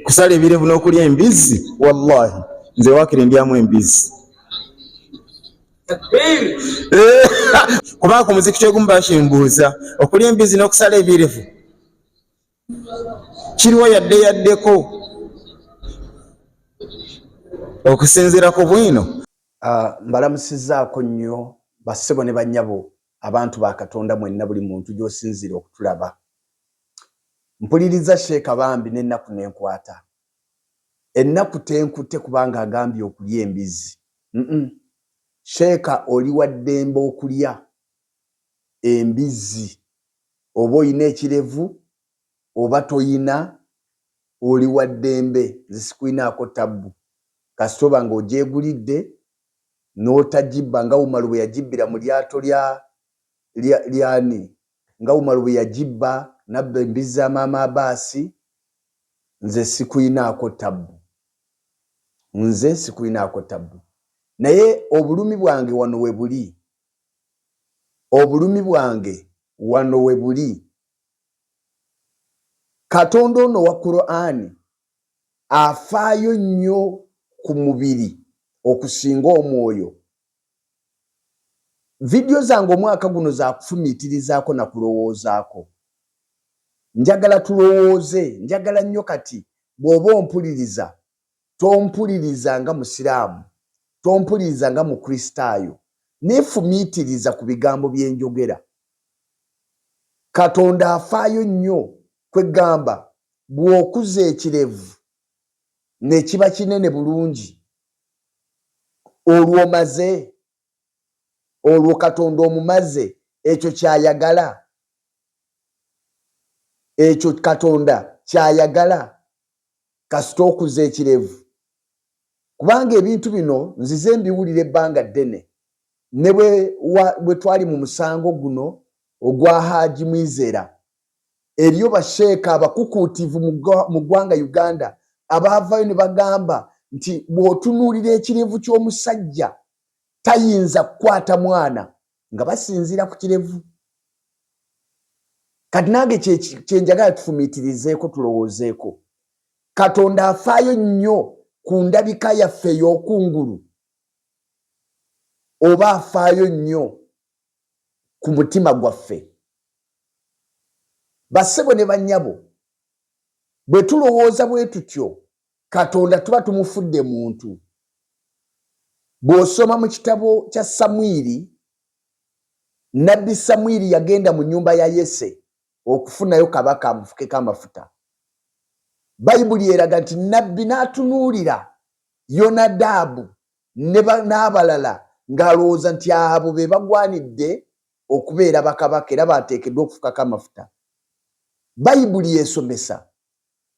kusala ebirevu n'okulya embizzi, wallahi nze wakiri ndyamu embizzi. Kubanga ku muziki kyegumu bakimbuuza okulya embizzi n'okusala ebirevu kiriwo yaddeko okusinziira ku bwino. Mbalamusizaako nnyo bassebo ne bannyabo abantu ba Katonda mwenna buli muntu gy'osinziira okutulaba. Mpuliriza Sheikh Bambi n'ennaku n'enkwata. Ennaku tenkutte kubanga agambye okulya embizzi. Sheikh oli wa ddembe okulya embizzi. Oba oyina ekirevu oba toyina, oli wa ddembe, zisikuyinaako tabbu. Kasitoba ng'ogyegulidde n'otagibba nga Umaru bwe yagibbira mu lyato lyani, nga Umaru bwe yagibba nabba embizzi za Maama Abbasi, nze sikuyinaako tabbu. Nze sikuyinaako tabbu. Naye obulumi bwange wano we buli. Obulumi bwange wano we buli. Katonda ono wa Qur'ani afaayo nnyo ku mubiri okusinga omwoyo. Video zange omwaka guno za kufumiitirizaako na kulowoozaako. Njagala tulowooze, njagala nnyo kati bw'oba ompuliriza, tompuliriza nga Musiraamu, tompuliriza nga Mukristaayo, neefumiitiriza ku bigambo bye njogera. Katonda afaayo nnyo kwegamba bw'okuza ekirevu ne kiba kinene bulungi, olwo omaze, olwo Katonda omumaze, ekyo kyayagala, ekyo Katonda kyayagala kasita okuza ekirevu. Kubanga ebintu bino nzize mbiwulira ebbanga ddene, ne bwe twali mu musango guno ogwa Haji Mwizera, eriyo basheeka abakukuutivu mu ggwanga Uganda abaavayo ne bagamba nti bw'otunuulira ekirevu ky'omusajja tayinza kukwata mwana, nga basinziira ku kirevu. Kati nange kyenjagala tufumiitirizeeko, tulowoozeeko. Katonda afaayo nnyo ku ndabika yaffe ey'okungulu, oba afaayo nnyo ku mutima gwaffe? Bassebo ne bannyabo, bwe tulowooza bwe tutyo, Katonda tuba tumufudde muntu. Bw'osoma mu kitabo kya Samwiri, Nabbi Samwiri yagenda mu nnyumba ya Yese okufunayo kabaka amufukeko amafuta. Bayibuli eraga nti Nabbi n'atunuulira Yonadabu n'abalala ng'alowooza nti abo be bagwanidde okubeera bakabaka era bateekeddwa okufukako amafuta. Bayibuli esomesa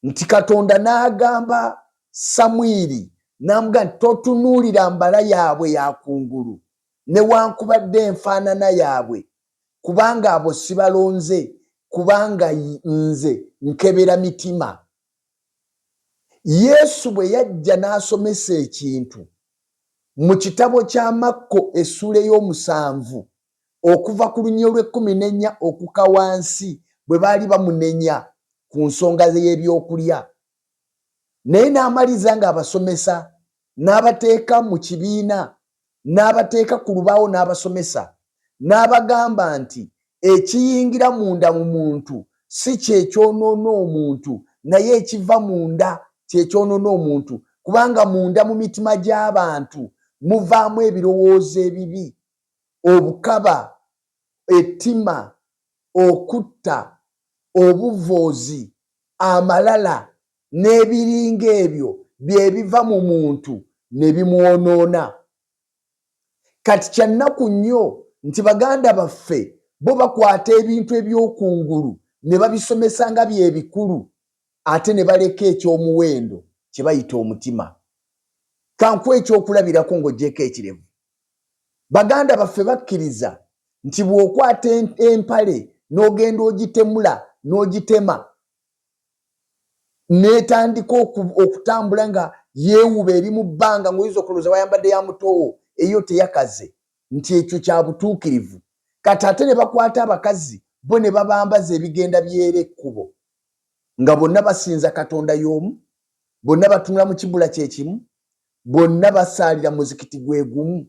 nti Katonda n'agamba Samwiri n'amuga nti totunuulira mbala yaabwe yakungulu newankubadde enfaanana yaabwe, kubanga abo sibalonze, kubanga nze nkebera mitima. Yesu bwe yajja n'asomesa ekintu mu kitabo kya Makko essula ey'omusanvu okuva ku lunnyo lw'14 okuka wansi, bwe baali bamunenya ku nsonga y'ebyokulya, naye n'amaliza ng'abasomesa, n'abateeka mu kibiina, n'abateeka ku lubaawo n'abasomesa, n'abagamba nti ekiyingira munda mu muntu si kyekyonoona omuntu, naye ekiva munda kyekyonoona omuntu, kubanga munda mu mitima gy'abantu muvaamu ebirowoozo ebibi, obukaba, ettima, okutta, obuvoozi, amalala n'ebiringa ebyo bye biva mu muntu ne bimwonoona. Kati kya nnaku nnyo nti baganda baffe bo bakwata ebintu eby'okungulu ne babisomesa nga bye bikulu, ate ne baleka ekyomuwendo kye bayita omutima. Kankuwa ekyokulabirako ng'oggyeko ekirevu. Baganda baffe bakkiriza nti bw'okwata empale n'ogenda ogitemula n'ogitema n'etandika okutambula nga yeewuba eri mu bbanga ng'oyinza okulowooza wayambadde ya mutoowo eyo teyakaze, nti ekyo kya butuukirivu. Kati ate ne bakwata abakazi bo ne babambaza ebigenda byera ekkubo. nga bonna basinza Katonda y'omu, bonna batunula mu kibula kye kimu, bonna basaalira muzikiti gwe gumu.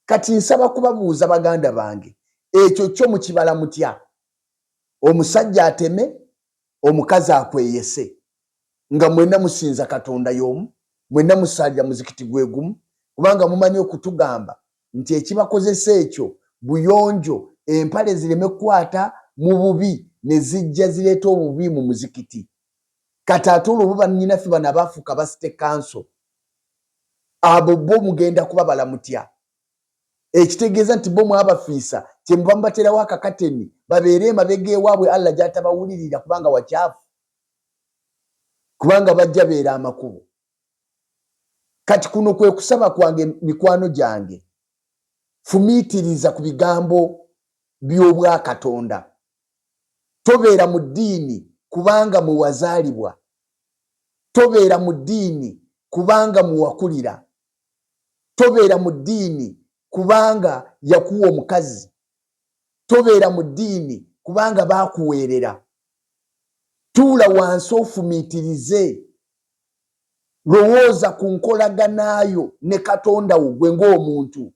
Kati nsaba kubabuuza baganda bange, ekyo kyo mukibala mutya? Omusajja ateme, omukazi akweyese, nga mwenna musinza Katonda y'omu, mwenna musaalira muzikiti gwe gumu, kubanga mumanyi okutugamba nti ekibakozesa ekyo buyonjo, empale zireme kukwata mu bubi ne zijja zireeta obubi mu muzikiti. Kati ate olwo bannyinaffe bano abaafuuka basite kanso, abo bo mugenda kubabala mutya? Ekitegeeza nti bo mwabafiisa kyemuba mubaterawo akakateni babeere emabega ewaabwe Allah gy'atabawulirira kubanga wakyafu, kubanga bajja beera amakubo. Kati kuno kwe kusaba kwange mikwano gyange, fumiitiriza ku bigambo by'obwa Katonda. Tobeera mu ddiini kubanga muwazaalibwa, tobeera mu ddiini kubanga muwakulira, tobeera mu ddiini kubanga yakuwa omukazi, tobeera mu ddiini kubanga baakuweerera. Tuula wansi ofumiitirize, lowooza ku nkolaganayo ne Katonda wo gwe ng'omuntu,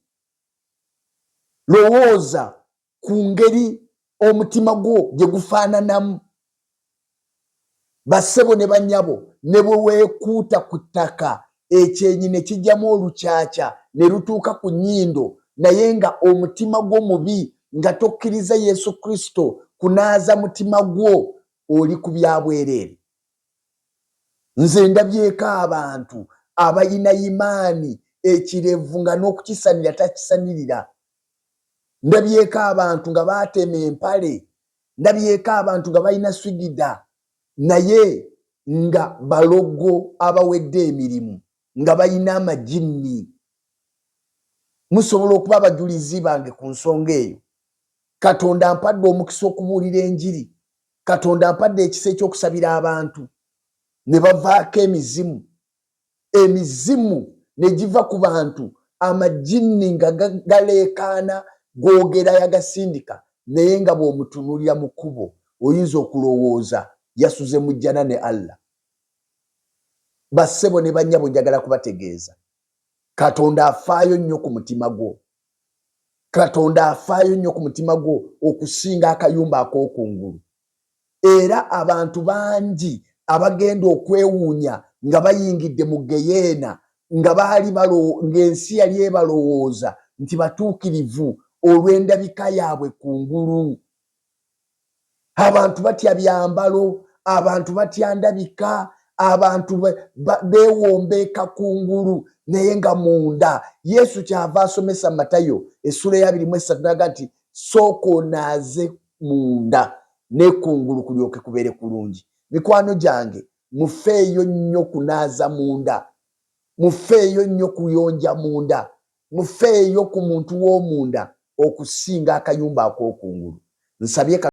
lowooza ku ngeri omutima gwo gye gufaananamu. Bassebo ne bannyabo ne bwe weekuuta ku ttaka ekyenyi ne kijjamu olukyakya ne lutuuka ku nnyindo, naye nga omutima gwo mubi nga tokkiriza Yesu Kristo kunaaza mutima gwo, oli ku bya bwereere. Nze ndabyeko abantu abayina imaani ekirevu nga n'okukisanira takisanirira. Ndabyeko abantu nga baatema empale, ndabyeko abantu nga balina swigida naye nga balogo abawedde emirimu, nga balina amajinni. Musobola okuba abajulizi bange ku nsonga eyo. Katonda ampadde omukisa okubuulira enjiri, Katonda ampadde ekisa ekyokusabira abantu ne bavaako emizimu, emizimu ne giva ku bantu, amajinni nga galeekaana googera yagasindika, naye nga bw'omutunuulira mu kkubo oyinza okulowooza yasuze mu jjana ne Allah. Bassebo ne bannyabo njagala kubategeeza, Katonda afaayo nnyo ku mutima gwo. Katonda afaayo nnyo ku mutima gwo okusinga akayumba ak'okungulu. Era abantu bangi abagenda okwewuunya nga bayingidde mu geyeena, nga baali ng'ensi yali ebalowooza nti batuukirivu olw'endabika yaabwe kungulu. Abantu batya byambalo, abantu batya ndabika, abantu beewombeeka kungulu, naye nga munda Yesu kyava asomesa Matayo essula ya 23 n'aga nti sooka onaaze munda ne kungulu kulyoke kubeere kulungi. Mikwano gyange, mufeeyo nnyo kunaaza munda, mufeeyo nnyo kuyonja munda, mufeeyo ku muntu w'omunda okusinga akayumba ak'okungulu. Nsabye